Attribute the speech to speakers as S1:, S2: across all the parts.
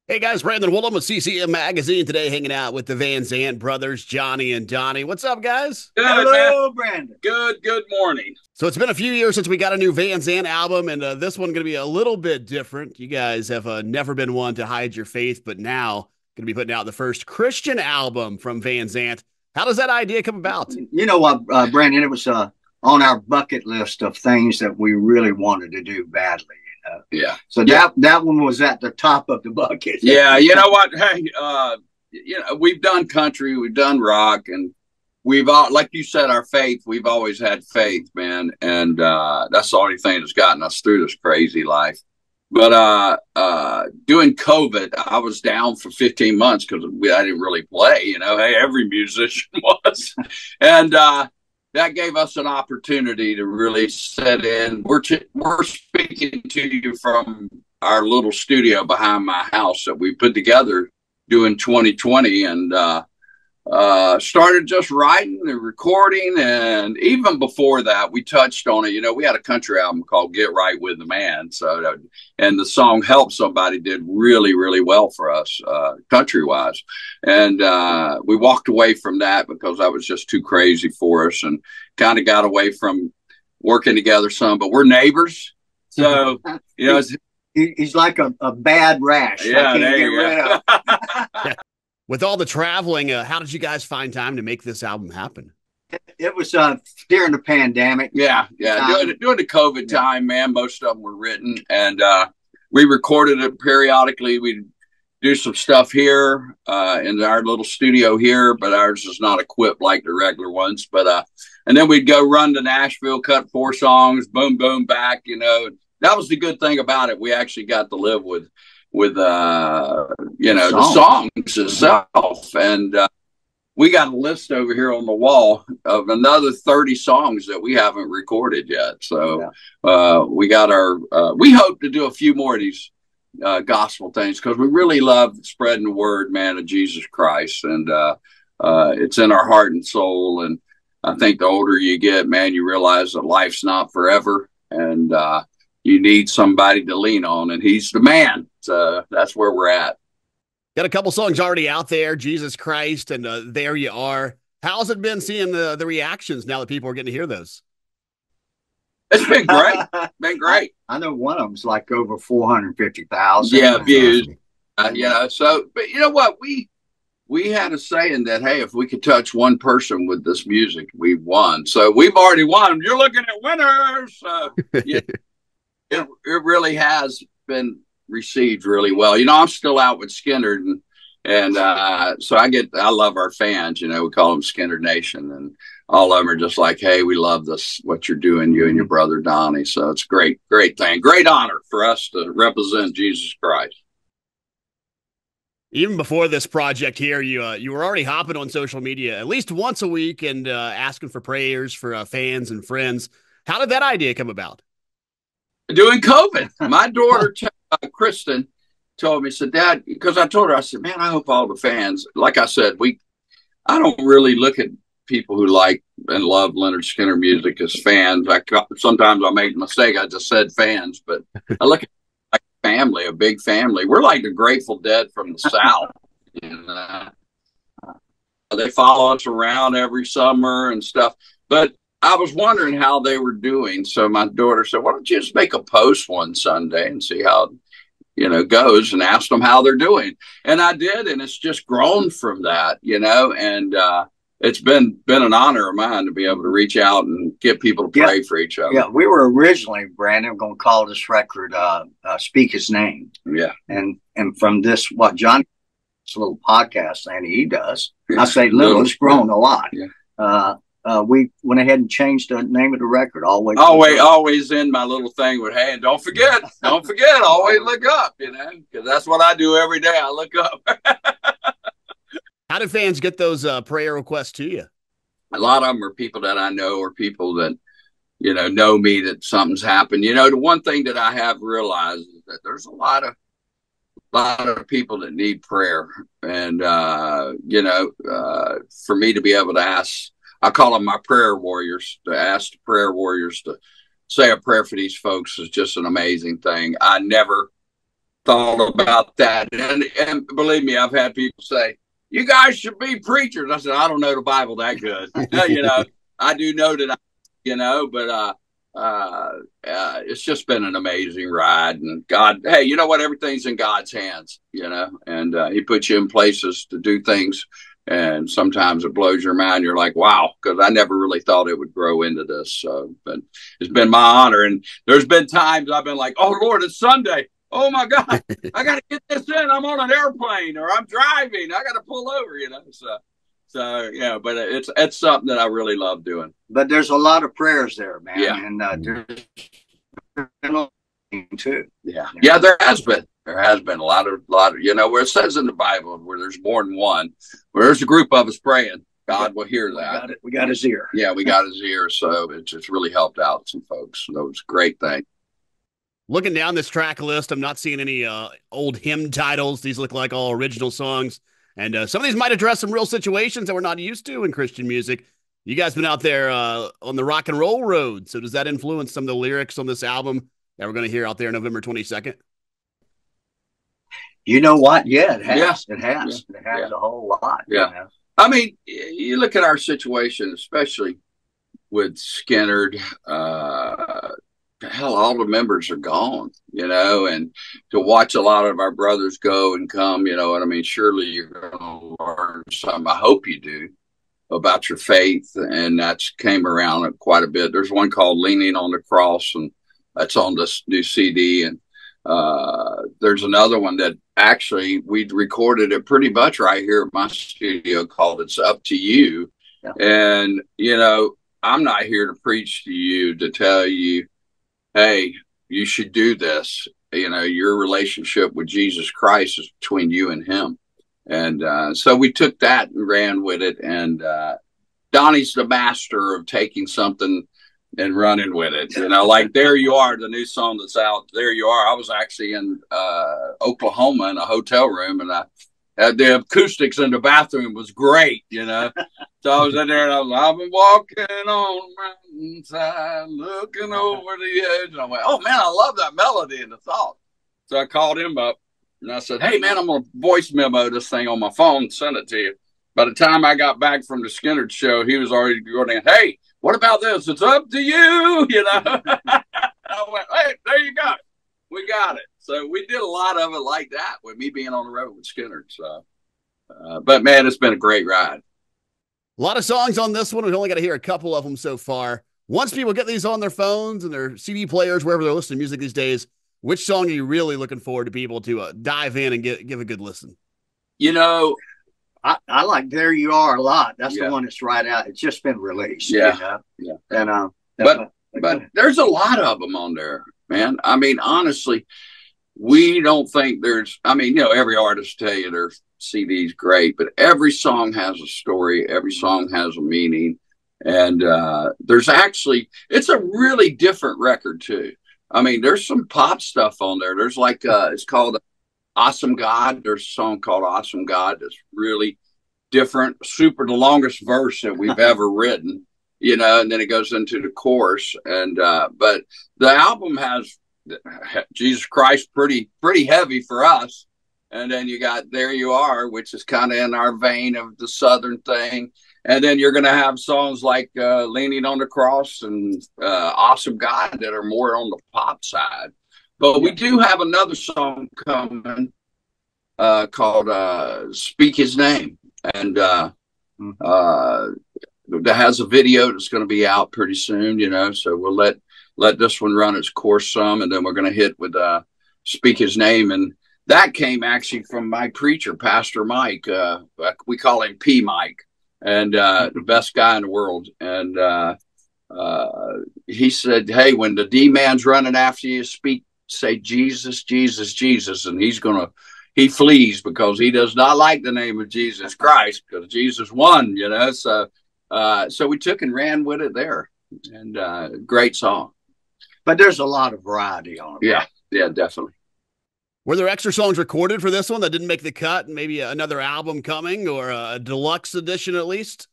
S1: Hey guys, Brandon Woolum with CCM Magazine today, hanging out with the Van Zant brothers, Johnny and Donnie. What's up, guys?
S2: Good, man.
S3: Hello, Brandon.
S2: Good morning.
S1: So it's been a few years since we got a new Van Zant album, and this one going to be a little bit different. You guys have never been one to hide your faith, but now going to be putting out the first Christian album from Van Zant. How does that idea come about?
S3: You know what, Brandon? It was on our bucket list of things that we really wanted to do badly.
S2: Yeah.
S3: So that one was at the top of the bucket.
S2: Yeah, you know what? Hey, we've done country, we've done rock, and we've all, like you said, our faith, we've always had faith, man. And that's the only thing that's gotten us through this crazy life. But during COVID, I was down for 15 months because I didn't really play, hey, every musician was. And that gave us an opportunity to really set in. We're speaking to you from our little studio behind my house that we put together doing 2020, and started just writing and recording. And even before that, we touched on it. We had a country album called Get Right With the Man. And the song Help Somebody did really, really well for us, country wise. And we walked away from that because that was just too crazy for us, and kind of got away from working together some, but we're neighbors. So,
S3: he's like a bad rash.
S2: Yeah,
S3: I can't
S2: there
S3: get
S2: you
S3: rid
S2: go.
S3: of.
S1: With all the traveling, how did you guys find time to make this album happen?
S3: It was during the pandemic.
S2: Yeah. During the COVID time, man, most of them were written, and we recorded it periodically. We'd do some stuff here in our little studio here, but ours is not equipped like the regular ones. But and then we'd go run to Nashville, cut 4 songs, boom, boom, back. That was the good thing about it. We actually got to live with the songs itself. And we got a list over here on the wall of another 30 songs that we haven't recorded yet. So we got we hope to do a few more of these gospel things, because we really love spreading the word, man, of Jesus Christ. And it's in our heart and soul. And I think the older you get, man, you realize that life's not forever, and you need somebody to lean on, and he's the man. So that's where we're at.
S1: Got a couple songs already out there, Jesus Christ and There You Are. How's it been seeing the reactions now that people are getting to hear those?
S2: It's been great.
S3: I know one of them's like over 450,000.
S2: Yeah, views. But you know what? We had a saying that, hey, if we could touch one person with this music, we've won. So we've already won. You're looking at winners. So yeah, it really has been received really well. I'm still out with Skinner, and so I love our fans. We call them Skinner Nation, and all of them are just like, hey, we love this, what you're doing, you and your brother Donnie. So it's great thing, great honor for us to represent Jesus Christ.
S1: Even before this project here, you were already hopping on social media at least once a week and asking for prayers for fans and friends. How did that idea come about?
S2: During COVID, my daughter, Kristen, told me, said, Dad, because I told her, I said, man, I hope all the fans, like I said, I don't really look at people who like and love Leonard Skinner music as fans. Sometimes I make a mistake. I just said fans, but I look at like family, a big family. We're like the Grateful Dead from the South. They follow us around every summer and stuff. But I was wondering how they were doing. So my daughter said, why don't you just make a post one Sunday and see how, goes, and ask them how they're doing. And I did. And it's just grown from that, and it's been an honor of mine to be able to reach out and get people to pray for each other.
S3: Yeah, we were originally, Brandon, going to call this record Speak His Name.
S2: Yeah.
S3: And from this, what Johnny, this little podcast thing he does, I say little, it's grown a lot.
S2: Yeah.
S3: We went ahead and changed the name of the record.
S2: Always in my little thing with, hey, and don't forget, always look up, because that's what I do every day. I look up.
S1: How do fans get those prayer requests to you?
S2: A lot of them are people that I know, or people that, know me, that something's happened. The one thing that I have realized is that there's a lot of people that need prayer. And, for me to be able to ask, I call them my prayer warriors, to ask the prayer warriors to say a prayer for these folks is just an amazing thing. I never thought about that. And believe me, I've had people say, you guys should be preachers. I said, I don't know the Bible that good. You know, I do know that, but it's just been an amazing ride. And God, hey, you know what? Everything's in God's hands, and he puts you in places to do things. And sometimes it blows your mind. You're like, wow, because I never really thought it would grow into this. So, but it's been my honor. And there's been times I've been like, oh, Lord, it's Sunday. Oh, my God, I got to get this in. I'm on an airplane or I'm driving. I got to pull over, So, yeah, but it's something that I really love doing.
S3: But there's a lot of prayers there, man.
S2: Yeah.
S3: And there's too.
S2: Yeah. Yeah, there has been. There has been a lot of, where it says in the Bible where there's more than one, where there's a group of us praying, God will hear that.
S3: We got his ear.
S2: Yeah, we got his ear. So it's really helped out some folks. So it was a great thing.
S1: Looking down this track list, I'm not seeing any old hymn titles. These look like all original songs. And some of these might address some real situations that we're not used to in Christian music. You guys been out there on the rock and roll road. So does that influence some of the lyrics on this album that we're going to hear out there November 22nd?
S3: You know what? Yeah, it has.
S2: Yeah.
S3: It has. Yeah. It has a whole lot.
S2: Yeah. I mean, you look at our situation, especially with Skynyrd, hell, all the members are gone, and to watch a lot of our brothers go and come, what I mean? Surely you're going to learn something. I hope you do about your faith. And that's came around quite a bit. There's one called Leaning on the Cross, and that's on this new CD. And there's another one that actually we recorded it pretty much right here at my studio called It's Up to You. Yeah. And, I'm not here to preach to you, to tell you, hey, you should do this. Your relationship with Jesus Christ is between you and him. And so we took that and ran with it. And Donnie's the master of taking something and running with it. Like There You Are, the new song that's out. There You Are. I was actually in Oklahoma in a hotel room, and the acoustics in the bathroom was great, So I was in there, and I've been walking on the mountainside, looking over the edge. And I went, oh, man, I love that melody and the thought. So I called him up, and I said, hey, man, I'm going to voice memo this thing on my phone and send it to you. By the time I got back from the Skynyrd show, he was already going, hey, what about this? It's up to you, I went, hey, there you go. We got it. So we did a lot of it like that with me being on the road with Skynyrd. So, but man, it's been a great ride.
S1: A lot of songs on this one. We've only got to hear a couple of them so far. Once people get these on their phones and their CD players, wherever they're listening to music these days, which song are you really looking forward to people to dive in and give a good listen?
S3: I like There You Are a lot. That's the one that's right out. It's just been released.
S2: Yeah.
S3: And
S2: but there's a lot of them on there, man. I mean, honestly, we don't think there's, every artist tell you their CD's great, but every song has a story. Every song has a meaning. And there's actually, it's a really different record too. There's some pop stuff on there. There's like, it's called Awesome God. There's a song called Awesome God that's really different, the longest verse that we've ever written, and then it goes into the chorus. And but the album has Jesus Christ pretty heavy for us. And then you got There You Are, which is kind of in our vein of the Southern thing. And then you're going to have songs like Leaning on the Cross and Awesome God that are more on the pop side. But we do have another song coming called Speak His Name. And that has a video that's going to be out pretty soon, so we'll let this one run its course some, and then we're going to hit with Speak His Name. And that came actually from my preacher, Pastor Mike. We call him P. Mike, and the best guy in the world. And he said, hey, when the D-man's running after you, say Jesus, Jesus, Jesus, and he flees because he does not like the name of Jesus Christ, because Jesus won, So we took and ran with it there, and great song.
S3: But there's a lot of variety on it.
S2: Yeah, definitely.
S1: Were there extra songs recorded for this one that didn't make the cut, and maybe another album coming or a deluxe edition at least?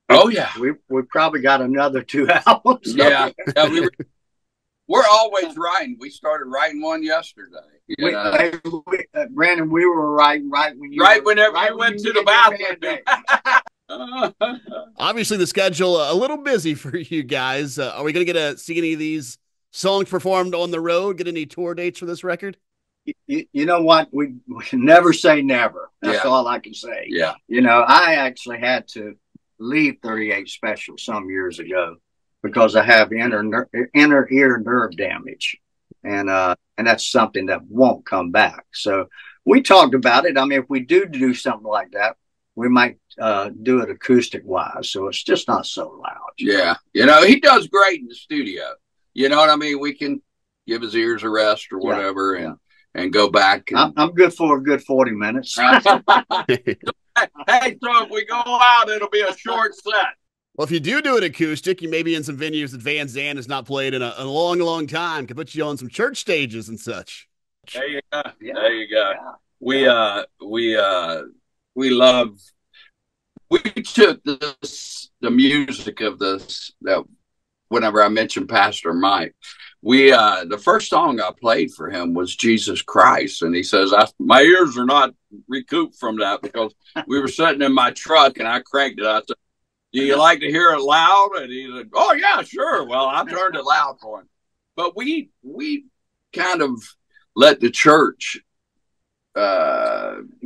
S2: Oh yeah,
S3: we probably got another 2 albums.
S2: Yeah, we're always writing. We started writing one yesterday.
S3: Brandon, we were writing
S2: whenever you went to the bathroom.
S1: Obviously, the schedule a little busy for you guys. Are we going to get to see any of these songs performed on the road? Get any tour dates for this record?
S3: You know what? We never say never. That's all I can say.
S2: Yeah.
S3: You know, I actually had to leave 38 Special some years ago because I have inner ear nerve damage, and that's something that won't come back. So we talked about it. I mean, if we do something like that, we might do it acoustic wise, so it's just not so loud.
S2: Yeah, you know, he does great in the studio. You know what I mean? We can give his ears a rest or whatever, and go back.
S3: I'm good for a good 40 minutes.
S2: Hey, so if we go out, it'll be a short set.
S1: Well, if you do it acoustic, you may be in some venues that Van Zant has not played in a long, long time. Could put you on some church stages and such.
S2: There you go. Yeah. There you go. Yeah. We took the music of this, that whenever I mentioned Pastor Mike, the first song I played for him was Jesus Christ. And he says, my ears are not recouped from that, because we were sitting in my truck and I cranked it. I said, do you like to hear it loud? And he said, oh yeah, sure. Well, I turned it loud for him. But we kind of let the church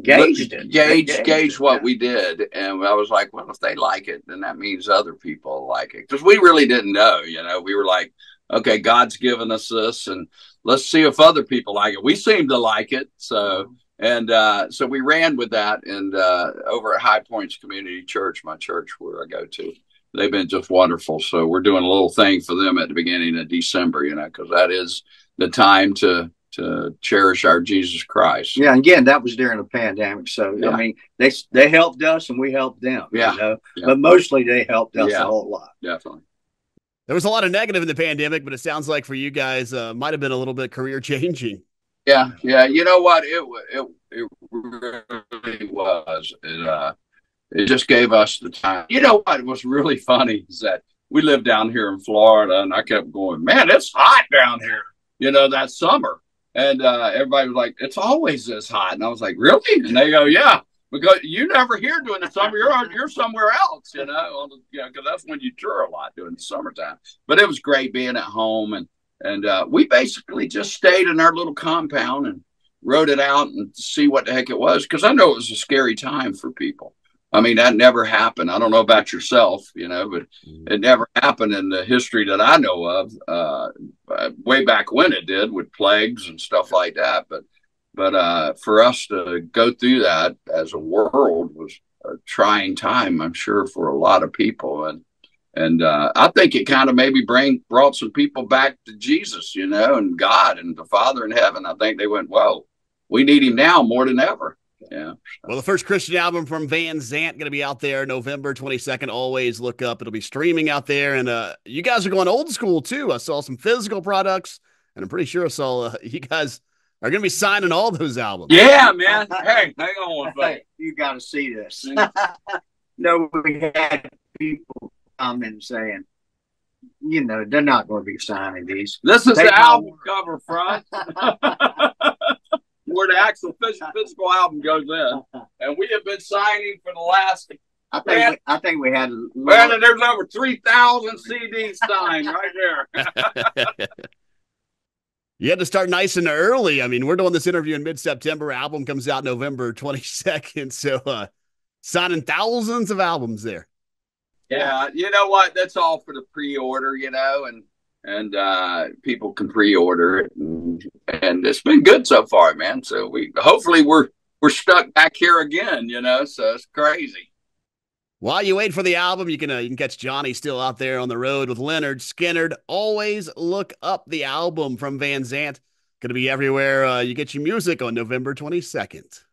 S2: gauge what we did. And I was like, well, if they like it, then that means other people like it. Because we really didn't know, you know. We were like, okay, God's given us this, and let's see if other people like it. We seemed to like it. So we ran with that. And over at High Points Community Church, my church where I go to, they've been just wonderful. So we're doing a little thing for them at the beginning of December, you know, because that is the time to cherish our Jesus Christ.
S3: Yeah, and again, that was during the pandemic. So I mean, they helped us and we helped them.
S2: Yeah,
S3: you know? But mostly they helped us a whole lot.
S2: Definitely.
S1: There was a lot of negative in the pandemic, but it sounds like for you guys, might have been a little bit career changing.
S2: Yeah. You know what? It really was. It just gave us the time. You know what was really funny is that we lived down here in Florida, and I kept going, man, it's hot down here, you know, that summer. And everybody was like, it's always this hot. And I was like, really? And they go, yeah, because you never here during the summer. You're somewhere else, you know, because that's when you tour a lot during the summertime. But it was great being at home. And we basically just stayed in our little compound and wrote it out and see what the heck it was. Because I know it was a scary time for people. I mean, that never happened. I don't know about yourself, you know, but it never happened in the history that I know of, way back when it did with plagues and stuff like that. But for us to go through that as a world was a trying time, I'm sure, for a lot of people. And I think it kind of maybe brought some people back to Jesus, you know, and God and the Father in heaven. I think they went, whoa, we need him now more than ever. Yeah.
S1: Well, the first Christian album from Van Zant going to be out there November 22nd. Always look up. It'll be streaming out there. And you guys are going old school, too. I saw some physical products, and I'm pretty sure I saw you guys are going to be signing all those albums.
S2: Yeah, man. Hey, hang on one second.
S3: You got to see this. No, we had people comment saying, you know, they're not going to be signing these.
S2: This is the album cover front. Where the actual physical album goes in, and we have been signing for the last.
S3: I think we had.
S2: Brandon, there's over 3,000 CDs signed right there.
S1: You had to start nice and early. I mean, we're doing this interview in mid-September. Album comes out November 22nd, so signing thousands of albums there.
S2: Yeah, you know what? That's all for the pre-order, you know, and people can pre-order it, and it's been good so far, man. So hopefully we're stuck back here again, you know. So it's crazy.
S1: While you wait for the album, you can catch Johnny still out there on the road with Leonard Skinner. Always look up the album from Van Zant. Going to be everywhere you get your music on November 22nd.